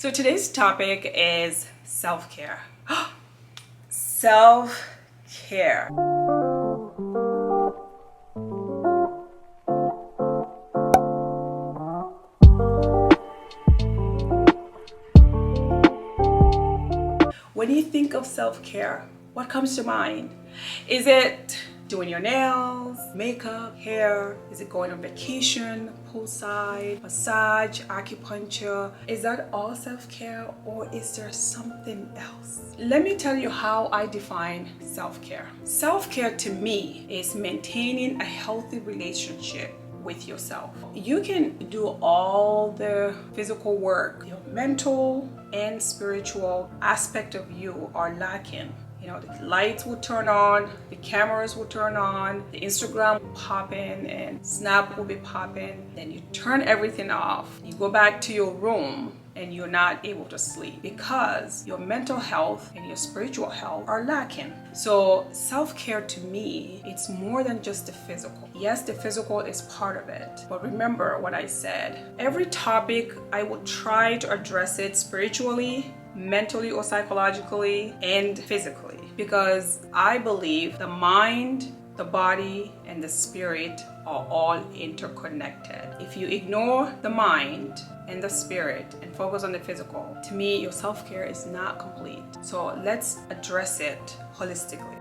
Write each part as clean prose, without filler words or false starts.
So today's topic is self-care. Self-care. When you think of self-care, what comes to mind? Is it doing your nails, makeup, hair? Is it going on vacation, poolside, massage, acupuncture? Is that all self-care, or is there something else? Let me tell you how I define self-care. Self-care to me is maintaining a healthy relationship with yourself. You can do all the physical work, your mental and spiritual aspect of you are lacking. The lights will turn on, the cameras will turn on, the Instagram will pop in, and Snap will be popping. Then you turn everything off. You go back to your room and you're not able to sleep because your mental health and your spiritual health are lacking. So self-care to me, it's more than just the physical. Yes, the physical is part of it, but remember what I said. Every topic, I will try to address it spiritually, mentally or psychologically, and physically, because I believe the mind, the body, and the spirit are all interconnected. If you ignore the mind and the spirit and focus on the physical, to me, your self-care is not complete. So let's address it holistically.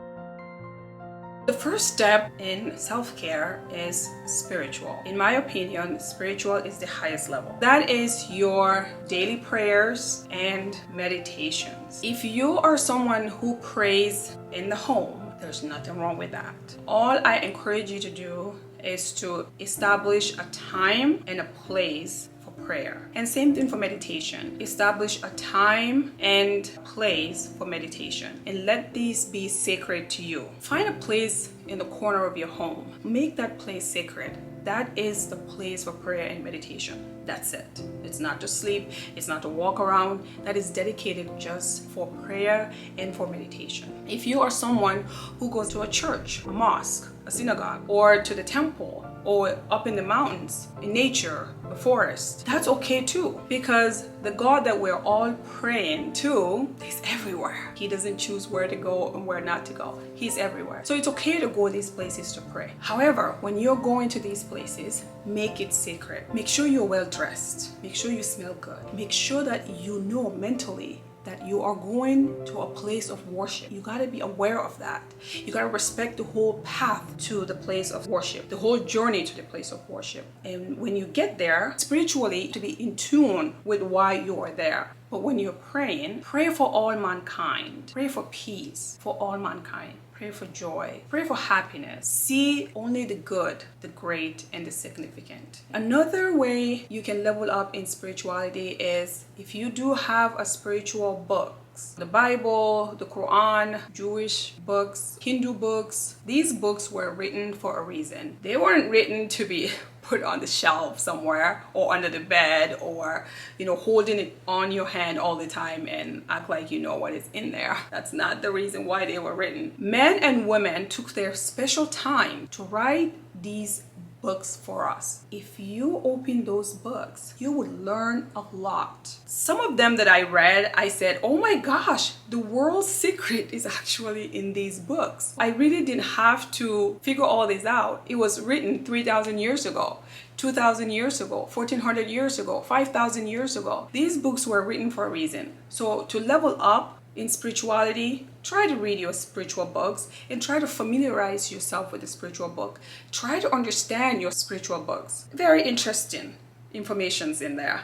The first step in self-care is spiritual. In my opinion, spiritual is the highest level. That is your daily prayers and meditations. If you are someone who prays in the home, there's nothing wrong with that. All I encourage you to do is to establish a time and a place for prayer. And same thing for meditation. Establish a time and place for meditation, and let these be sacred to you. Find a place in the corner of your home. Make that place sacred. That is the place for prayer and meditation. That's it. It's not to sleep. It's not to walk around. That is dedicated just for prayer and for meditation. If you are someone who goes to a church, a mosque, a synagogue, or to the temple, or up in the mountains, in nature, the forest, that's okay too, because the God that we're all praying to is everywhere. He doesn't choose where to go and where not to go. He's everywhere. So it's okay to go these places to pray. However, when you're going to these places, make it sacred. Make sure you're well dressed. Make sure you smell good. Make sure that you know mentally that you are going to a place of worship. You got to be aware of that. You got to respect the whole path to the place of worship, the whole journey to the place of worship. And when you get there, spiritually, to be in tune with why you are there. But when you're praying, pray for all mankind. Pray for peace for all mankind. Pray for joy. Pray for happiness. See only the good, the great, and the significant. Another way you can level up in spirituality is if you do have a spiritual book. The Bible, the Quran, Jewish books, Hindu books. These books were written for a reason. They weren't written to be put on the shelf somewhere or under the bed, or holding it on your hand all the time and act like you know what is in there. That's not the reason why they were written. Men and women took their special time to write these books for us. If you open those books, you would learn a lot. Some of them that I read, I said, oh my gosh, the world's secret is actually in these books. I really didn't have to figure all this out. It was written 3,000 years ago, 2,000 years ago, 1,400 years ago, 5,000 years ago. These books were written for a reason. So to level up in spirituality, try to read your spiritual books and try to familiarize yourself with the spiritual book. Try to understand your spiritual books. Very interesting information's in there.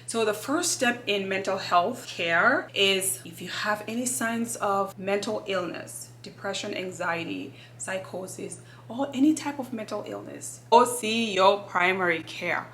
So the first step in mental health care is if you have any signs of mental illness, depression, anxiety, psychosis, or any type of mental illness, go see your primary care,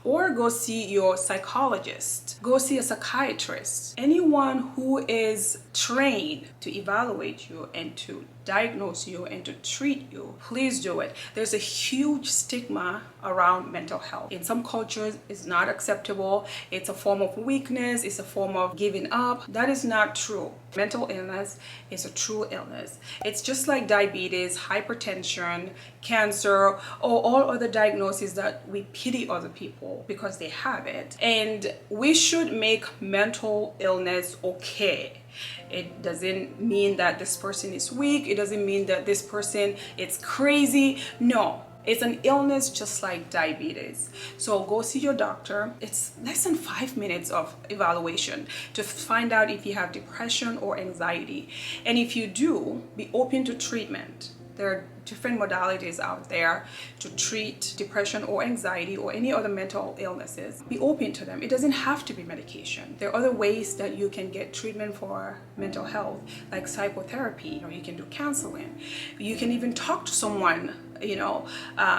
or go see your psychologist, go see a psychiatrist, anyone who is trained to evaluate you and to diagnose you and to treat you. Please do it. There's a huge stigma around mental health. In some cultures, it's not acceptable. It's a form of weakness. It's a form of giving up. That is not true. Mental illness is a true illness. It's just like diabetes, hypertension, cancer, or all other diagnoses that we pity other people because they have it. And we should make mental illness okay. It doesn't mean that this person is weak. It doesn't mean that this person is crazy. No. It's an illness just like diabetes. So go see your doctor. It's less than 5 minutes of evaluation to find out if you have depression or anxiety. And if you do, be open to treatment. There are different modalities out there to treat depression or anxiety or any other mental illnesses. Be open to them. It doesn't have to be medication. There are other ways that you can get treatment for mental health, like psychotherapy, or you can do counseling. You can even talk to someone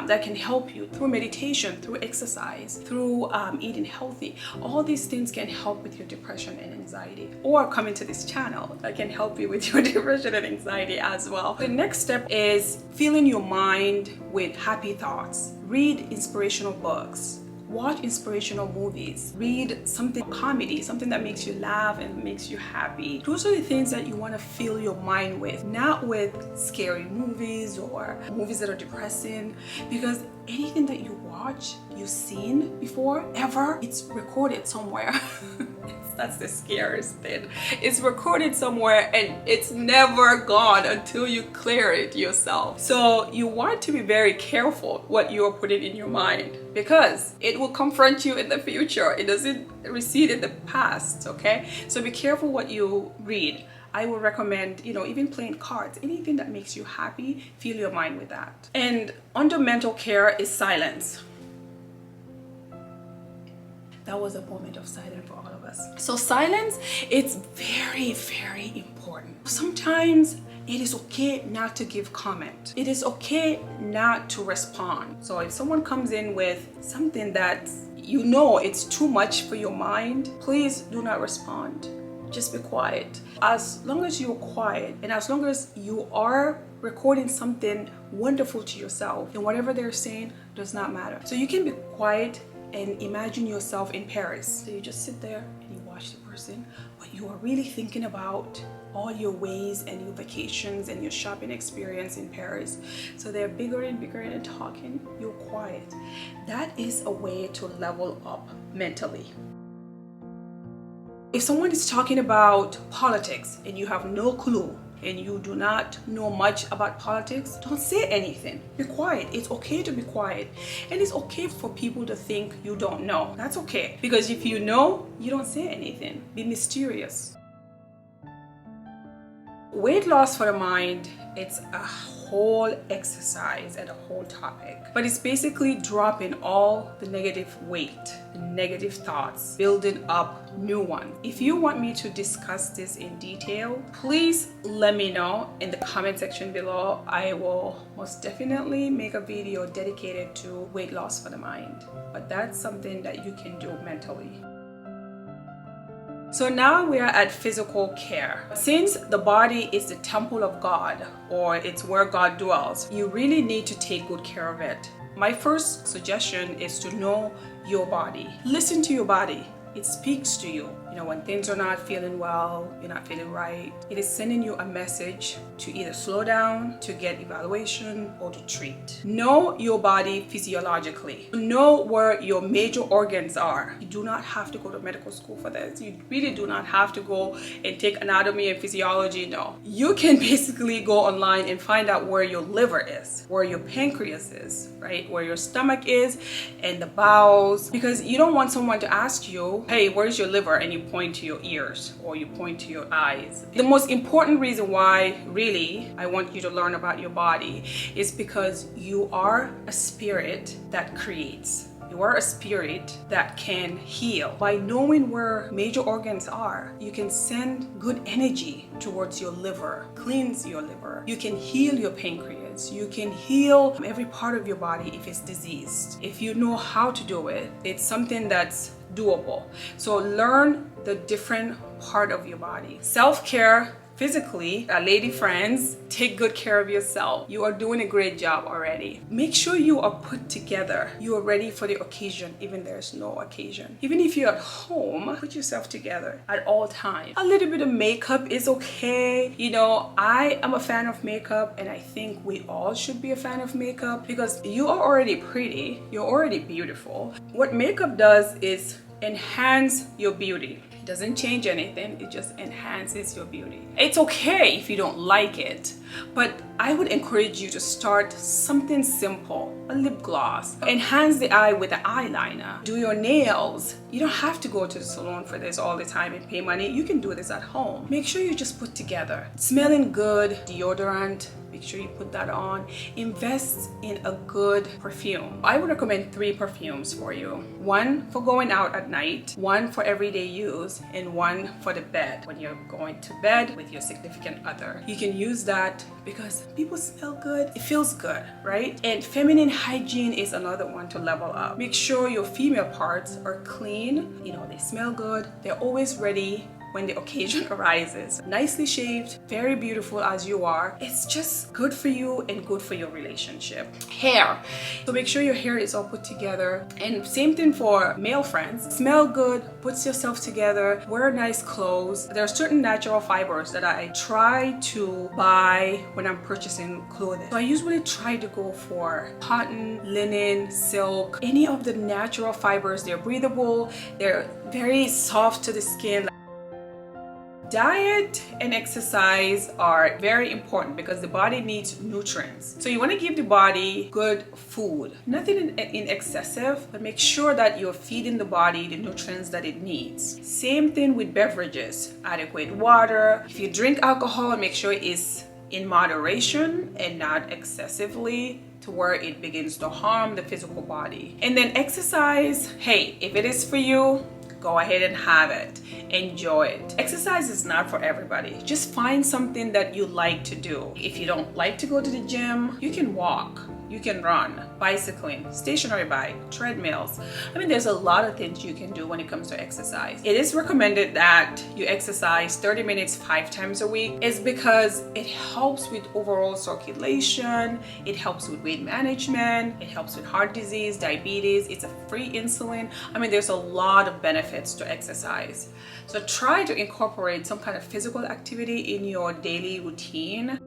that can help you through meditation, through exercise, through eating healthy. All these things can help with your depression and anxiety, or coming to this channel that can help you with your depression and anxiety as well. The next step is filling your mind with happy thoughts. Read inspirational books. Watch inspirational movies. Read something comedy, something that makes you laugh and makes you happy. Those are the things that you want to fill your mind with, not with scary movies or movies that are depressing, because anything that you watch, you've seen before, ever, it's recorded somewhere. That's the scariest thing. It's recorded somewhere and it's never gone until you clear it yourself. So you want to be very careful what you're putting in your mind, because it will confront you in the future. It doesn't recede in the past, okay? So be careful what you read. I would recommend, even playing cards, anything that makes you happy, fill your mind with that. And under mental care is silence. That was a moment of silence for all of us. So silence, it's very, very important. Sometimes it is okay not to give comment. It is okay not to respond. So if someone comes in with something that it's too much for your mind, please do not respond. Just be quiet. As long as you're quiet and as long as you are recording something wonderful to yourself, and whatever they're saying does not matter. So you can be quiet and imagine yourself in Paris. So you just sit there and you watch the person, but you are really thinking about all your ways and your vacations and your shopping experience in Paris. So they're bigger and bigger and talking, you're quiet. That is a way to level up mentally. If someone is talking about politics and you have no clue and you do not know much about politics, don't say anything. Be quiet. It's okay to be quiet. And it's okay for people to think you don't know. That's okay. Because if you know, you don't say anything. Be mysterious. Weight loss for the mind, it's a whole exercise and a whole topic. But it's basically dropping all the negative weight, the negative thoughts, building up new ones. If you want me to discuss this in detail, please let me know in the comment section below. I will most definitely make a video dedicated to weight loss for the mind. But that's something that you can do mentally. So now we are at physical care. Since the body is the temple of God, or it's where God dwells, you really need to take good care of it. My first suggestion is to know your body. Listen to your body. It speaks to you. When things are not feeling well, you're not feeling right, it is sending you a message to either slow down, to get evaluation, or to treat. Know your body physiologically. Know where your major organs are. You do not have to go to medical school for this. You really do not have to go and take anatomy and physiology. No. You can basically go online and find out where your liver is, where your pancreas is, right? Where your stomach is, and the bowels. Because you don't want someone to ask you, hey, where's your liver? And you point to your ears or you point to your eyes. The most important reason why really I want you to learn about your body is because you are a spirit that creates. You are a spirit that can heal. By knowing where major organs are, you can send good energy towards your liver, cleanse your liver. You can heal your pancreas. You can heal every part of your body if it's diseased. If you know how to do it, it's something that's doable. So learn the different part of your body. Self-care physically, lady friends, take good care of yourself. You are doing a great job already. Make sure you are put together. You are ready for the occasion, even there's no occasion. Even if you're at home, put yourself together at all times. A little bit of makeup is okay. You know, I am a fan of makeup, and I think we all should be a fan of makeup because you are already pretty. You're already beautiful. What makeup does is enhance your beauty. It doesn't change anything, it just enhances your beauty. It's okay if you don't like it, but I would encourage you to start something simple. A lip gloss. Enhance the eye with the eyeliner. Do your nails. You don't have to go to the salon for this all the time and pay money. You can do this at home. Make sure you just put together. Smelling good, deodorant. Make sure you put that on. Invest in a good perfume. I would recommend 3 perfumes for you. 1 for going out at night, 1 for everyday use, and 1 for the bed. When you're going to bed with your significant other, you can use that because people smell good. It feels good, right? And feminine hygiene is another one to level up. Make sure your female parts are clean. You know, they smell good. They're always ready when the occasion arises. Nicely shaved, very beautiful as you are. It's just good for you and good for your relationship. Hair. So make sure your hair is all put together. And same thing for male friends. Smell good, put yourself together, wear nice clothes. There are certain natural fibers that I try to buy when I'm purchasing clothing. So I usually try to go for cotton, linen, silk, any of the natural fibers. They're breathable, they're very soft to the skin. Diet and exercise are very important because the body needs nutrients. So you want to give the body good food. Nothing in excessive, but make sure that you're feeding the body the nutrients that it needs. Same thing with beverages. Adequate water. If you drink alcohol, make sure it's in moderation and not excessively to where it begins to harm the physical body. And then exercise. Hey, if it is for you, go ahead and have it. Enjoy it. Exercise is not for everybody. Just find something that you like to do. If you don't like to go to the gym, you can walk. You can run, bicycling, stationary bike, treadmills. I mean, there's a lot of things you can do when it comes to exercise. It is recommended that you exercise 30 minutes 5 times a week. It's because it helps with overall circulation. It helps with weight management. It helps with heart disease, diabetes. It's a free insulin. I mean, there's a lot of benefits to exercise. So try to incorporate some kind of physical activity in your daily routine.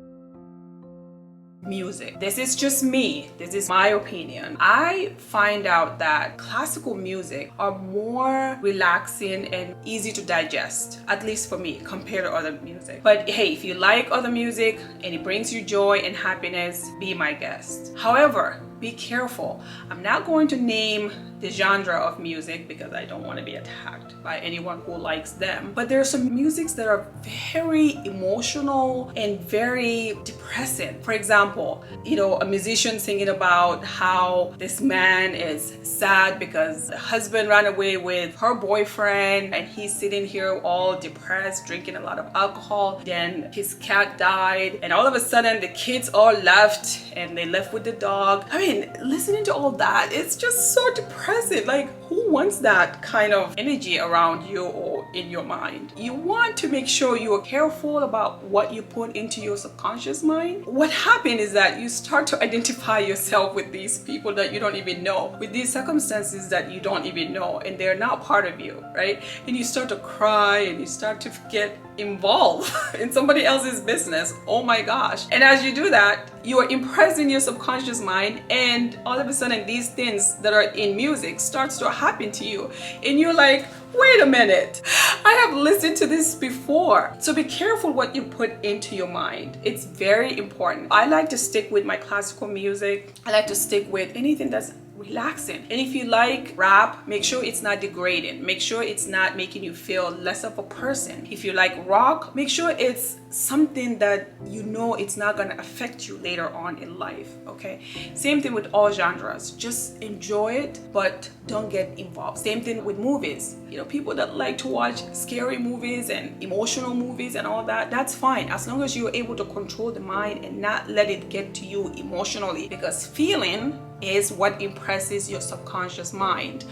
Music. This is just me. This is my opinion. I find out that classical music are more relaxing and easy to digest, at least for me, compared to other music. But hey, if you like other music and it brings you joy and happiness, be my guest. However, be careful. I'm not going to name the genre of music because I don't want to be attacked by anyone who likes them. But there are some musics that are very emotional and very depressing. For example, you know, a musician singing about how this man is sad because the husband ran away with her boyfriend and he's sitting here all depressed, drinking a lot of alcohol. Then his cat died and all of a sudden the kids all left and they left with the dog. I mean, listening to all that, it's just so depressing. Like, who wants that kind of energy around you or in your mind? You want to make sure you are careful about what you put into your subconscious mind. What happens is that you start to identify yourself with these people that you don't even know, with these circumstances that you don't even know, and they're not part of you, right? And you start to cry and you start to get involved in somebody else's business. Oh my gosh. And as you do that, you are impressing your subconscious mind, and all of a sudden these things that are in music starts to happen to you, and you're like, wait a minute, I have listened to this before. So be careful what you put into your mind. It's very important. I like to stick with my classical music. I like to stick with anything that's relaxing. And if you like rap, make sure it's not degrading. Make sure it's not making you feel less of a person. If you like rock, make sure it's something that you know it's not going to affect you later on in life. Okay, same thing with all genres. Just enjoy it, but don't get involved. Same thing with movies. You know, people that like to watch scary movies and emotional movies and all that, that's fine, as long as you're able to control the mind and not let it get to you emotionally, because feeling is what impresses your subconscious mind.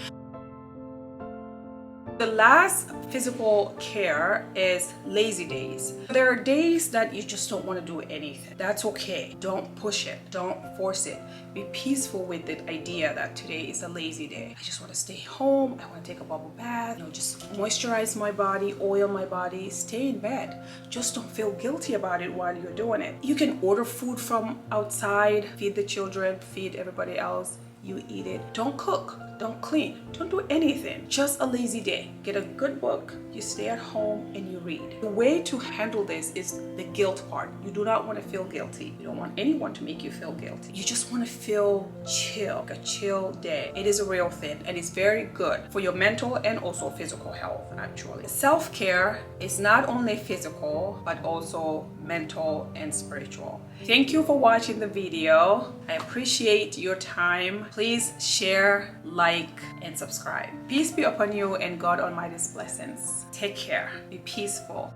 The last physical care is lazy days. There are days that you just don't want to do anything. That's okay. Don't push it. Don't force it. Be peaceful with the idea that today is a lazy day. I just want to stay home. I want to take a bubble bath. Just moisturize my body, oil my body, stay in bed. Just don't feel guilty about it while you're doing it. You can order food from outside, feed the children, feed everybody else. You eat it. Don't cook, don't clean, don't do anything. Just a lazy day. Get a good book, you stay at home and you read. The way to handle this is the guilt part. You do not want to feel guilty. You don't want anyone to make you feel guilty. You just want to feel chill, like a chill day. It is a real thing and it's very good for your mental and also physical health, actually. Self-care is not only physical, but also mental and spiritual. Thank you for watching the video. I appreciate your time. Please share, like, and subscribe. Peace be upon you and God Almighty's blessings. Take care. Be peaceful.